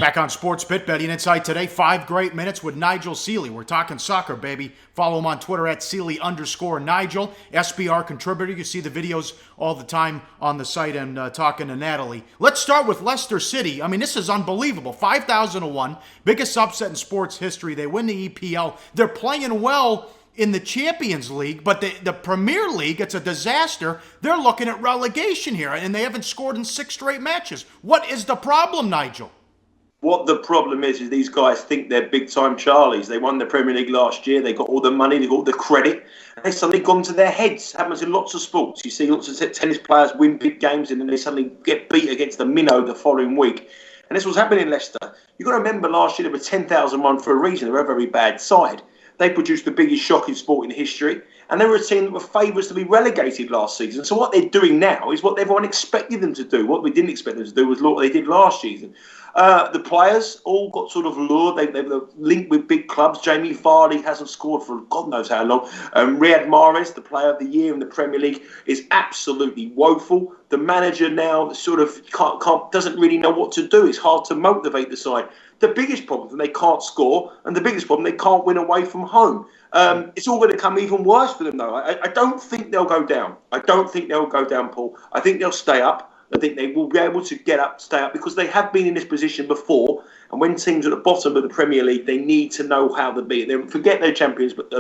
Back on SportsBIT, betting insight today, 5 great minutes with Nigel Seeley. We're talking soccer, baby. Follow him on Twitter at Seeley_Nigel, SBR contributor. You see the videos all the time on the site and talking to Natalie. Let's start with Leicester City. I mean, this is unbelievable. 5,001, biggest upset in sports history. They win the EPL. They're playing well in the Champions League, but the Premier League, it's a disaster. They're looking at relegation here, and they haven't scored in 6 straight matches. What is the problem, Nigel? What the problem is these guys think they're big-time Charlies. They won the Premier League last year. They got all the money. They got all the credit. And they suddenly gone to their heads. Happens in lots of sports. You see lots of tennis players win big games and then they suddenly get beat against the minnow the following week. And this was happening in Leicester. You've got to remember last year they were 10,001 for a reason. They were a very bad side. They produced the biggest shock in sporting history. And they were a team that were favourites to be relegated last season. So what they're doing now is what everyone expected them to do. What we didn't expect them to do was what they did last season. The players all got sort of lured. They were linked with big clubs. Jamie Vardy hasn't scored for God knows how long. Riyad Mahrez, the player of the year in the Premier League, is absolutely woeful. The manager now sort of doesn't really know what to do. It's hard to motivate the side. The biggest problem, they can't score, and the biggest problem, they can't win away from home. It's all going to come even worse for them, though. I don't think they'll go down. I don't think they'll go down, Paul. I think they'll stay up. I think they will be able to get up, stay up, because they have been in this position before. And when teams are at the bottom of the Premier League, they need to know how to be. They forget they're champions, but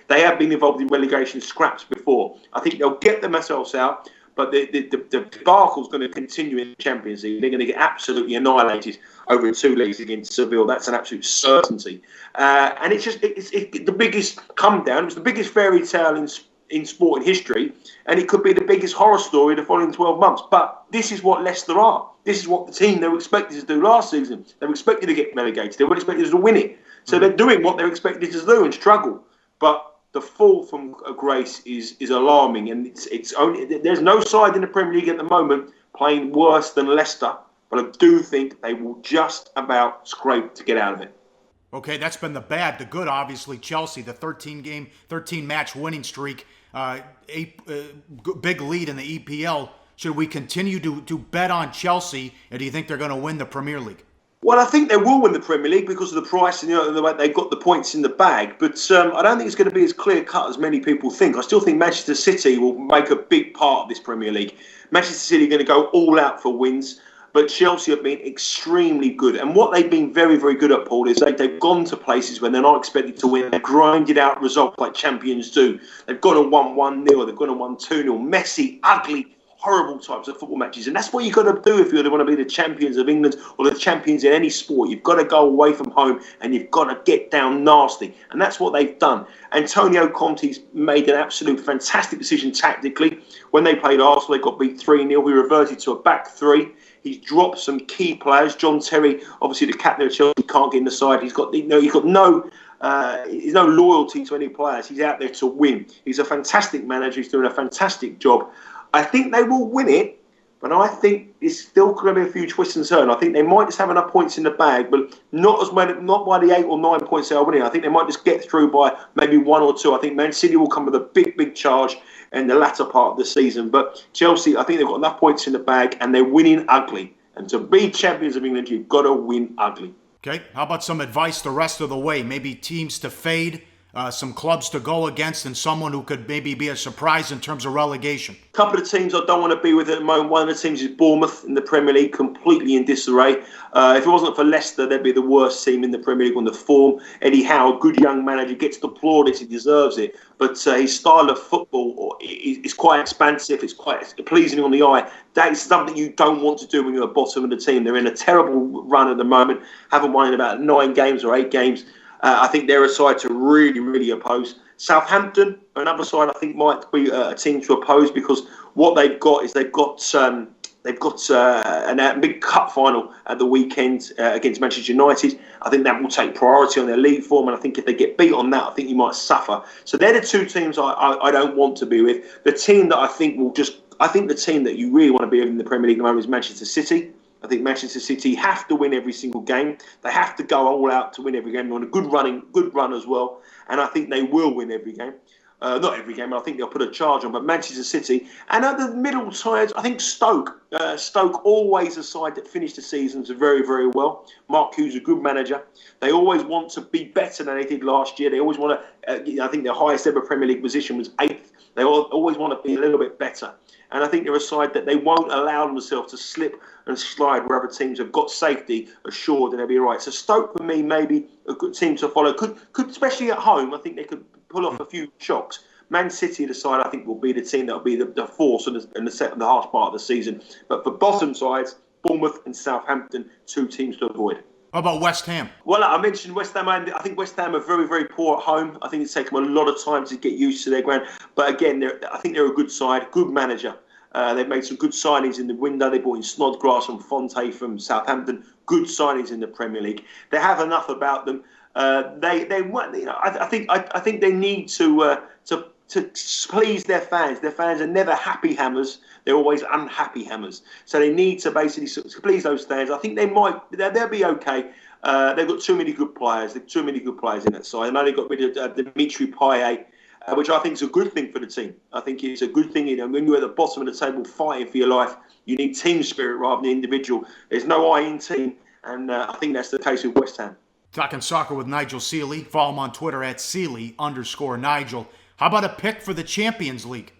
they have been involved in relegation scraps before. I think they'll get themselves out, but the debacle is going to continue in the Champions League. They're going to get absolutely annihilated over 2 leagues against Seville. That's an absolute certainty. And it's the biggest come down. It was the biggest fairy tale in sporting history, and it could be the biggest horror story the following 12 months. But this is what Leicester are. This is what the team they were expected to do last season. They were expected to get relegated. They were expected to win it. So they're doing what they're expected to do and struggle. But the fall from grace is alarming, and it's only there's no side in the Premier League at the moment playing worse than Leicester. But I do think they will just about scrape to get out of it. Okay, that's been the bad. The good, obviously, Chelsea, the 13-match winning streak, big lead in the EPL. Should we continue to bet on Chelsea, and do you think they're going to win the Premier League? Well, I think they will win the Premier League because of the price and the way they've got the points in the bag. But I don't think it's going to be as clear-cut as many people think. I still think Manchester City will make a big part of this Premier League. Manchester City are going to go all out for wins. But Chelsea have been extremely good. And what they've been very, very good at, Paul, is they've gone to places when they're not expected to win. They've grinded out results like champions do. They've gone and won 1-0. They've gone and won 2-0. Messy, ugly, horrible types of football matches. And that's what you've got to do if you want to be the champions of England or the champions in any sport. You've got to go away from home and you've got to get down nasty. And that's what they've done. Antonio Conte's made an absolute fantastic decision tactically. When they played Arsenal, they got beat 3-0. We reverted to a back three. He's dropped some key players. John Terry, obviously the captain of Chelsea, can't get in the side. He's got no loyalty to any players. He's out there to win. He's a fantastic manager. He's doing a fantastic job. I think they will win it, but I think it's still going to be a few twists and turns. I think they might just have enough points in the bag, but not by the 8 or 9 points they are winning. I think they might just get through by maybe 1 or 2. I think Man City will come with a big charge in the latter part of the season. But Chelsea, I think they've got enough points in the bag and they're winning ugly. And to be champions of England, you've got to win ugly. Okay, how about some advice the rest of the way? Maybe teams to fade, some clubs to go against, and someone who could maybe be a surprise in terms of relegation. A couple of teams I don't want to be with at the moment. One of the teams is Bournemouth in the Premier League, completely in disarray. If it wasn't for Leicester, they'd be the worst team in the Premier League on the form. Eddie Howe, a good young manager, gets the plaudits, he deserves it. But his style of football is quite expansive, it's quite pleasing on the eye. That is something you don't want to do when you're at the bottom of the team. They're in a terrible run at the moment, haven't won in about 9 games or 8 games. I think they're a side to really oppose. Southampton, another side I think might be a team to oppose because what they've got is they've got a big cup final at the weekend against Manchester United. I think that will take priority on their league form, and I think if they get beat on that, I think you might suffer. So they're the 2 teams I don't want to be with. The team that I think the team that you really want to be with in the Premier League at the moment is Manchester City. I think Manchester City have to win every single game. They have to go all out to win every game. They're on a good run as well, and I think they will win every game. Not every game, I think they'll put a charge on, but Manchester City. And at the middle sides, I think Stoke. Stoke, always a side that finished the seasons very, very well. Mark Hughes, a good manager. They always want to be better than they did last year. They always want to, I think their highest ever Premier League position was 8th. They always want to be a little bit better. And I think they're a side that they won't allow themselves to slip and slide where other teams have got safety assured and they'll be all right. So Stoke, for me, maybe a good team to follow. Could especially at home, I think they could pull off a few shocks. Man City, the side, I think, will be the team that will be the force in the half part of the season. But for bottom sides, Bournemouth and Southampton, 2 teams to avoid. How about West Ham? Well, I mentioned West Ham. I think West Ham are very, very poor at home. I think it's taken them a lot of time to get used to their ground. But again, I think they're a good side, good manager. They've made some good signings in the window. They brought in Snodgrass and Fonte from Southampton. Good signings in the Premier League. They have enough about them. I think they need to please their fans. Their fans are never happy hammers. They're always unhappy hammers. So they need to basically please those fans. I think they'll be okay. They've got too many good players. There's too many good players in that side. I know they got rid of Dimitri Payet, which I think is a good thing for the team. I think it's a good thing. When you're at the bottom of the table fighting for your life, you need team spirit rather than individual. There's no I in team, and I think that's the case with West Ham. Talking soccer with Nigel Seeley. Follow him on Twitter at Seeley_Nigel. How about a pick for the Champions League?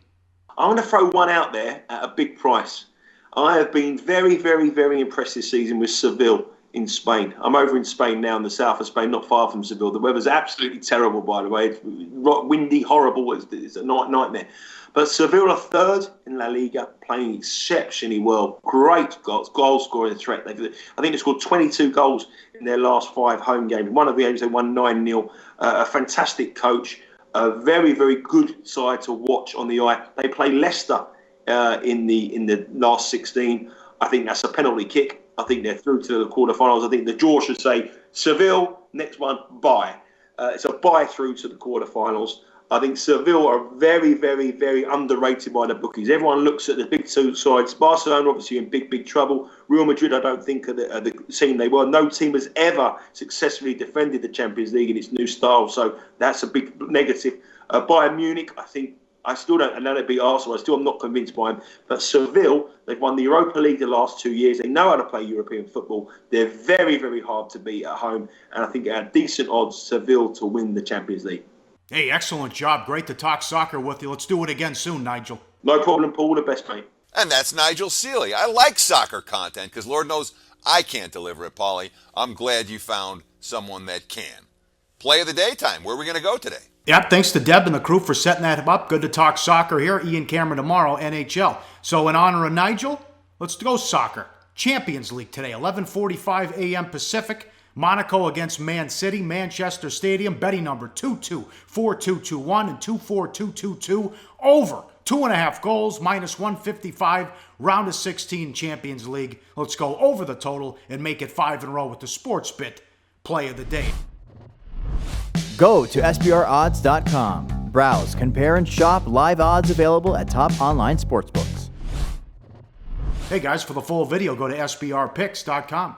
I'm going to throw one out there at a big price. I have been very, very, very impressed this season with Seville in Spain. I'm over in Spain now, in the south of Spain, not far from Seville. The weather's absolutely terrible, by the way. It's windy, horrible. It's a nightmare. But Seville are 3rd in La Liga, playing exceptionally well. Great goal scoring threat. I think they scored 22 goals in their last 5 home games. One of the games they won 9-0. A fantastic coach. A very, very good side to watch on the eye. They play Leicester in the last 16. I think that's a penalty kick. I think they're through to the quarterfinals. I think the draw should say Seville, next one, bye. It's a bye through to the quarterfinals. I think Seville are very, very, very underrated by the bookies. Everyone looks at the big 2 sides. Barcelona, obviously, in big, big trouble. Real Madrid, I don't think, are the team they were. No team has ever successfully defended the Champions League in its new style, so that's a big negative. Bayern Munich, I still don't know they beat Arsenal. I'm not convinced by them. But Seville, they've won the Europa League the last 2 years. They know how to play European football. They're very, very hard to beat at home. And I think at decent odds, Seville to win the Champions League. Hey, excellent job. Great to talk soccer with you. Let's do it again soon, Nigel. No problem, Paul. The best, mate. And that's Nigel Seeley. I like soccer content because Lord knows I can't deliver it, Paulie. I'm glad you found someone that can. Play of the daytime. Where are we going to go today? Yep, thanks to Deb and the crew for setting that up. Good to talk soccer here. Ian Cameron tomorrow, NHL. So in honor of Nigel, let's go soccer. Champions League today, 11:45 a.m. Pacific. Monaco against Man City, Manchester Stadium. Betting number 224221 and 24222. Over 2.5 goals, -155. Round of 16 Champions League. Let's go over the total and make it 5 in a row with the SportsBIT play of the day. Go to SBRodds.com. Browse, compare, and shop live odds available at top online sportsbooks. Hey guys, for the full video, go to SBRpicks.com.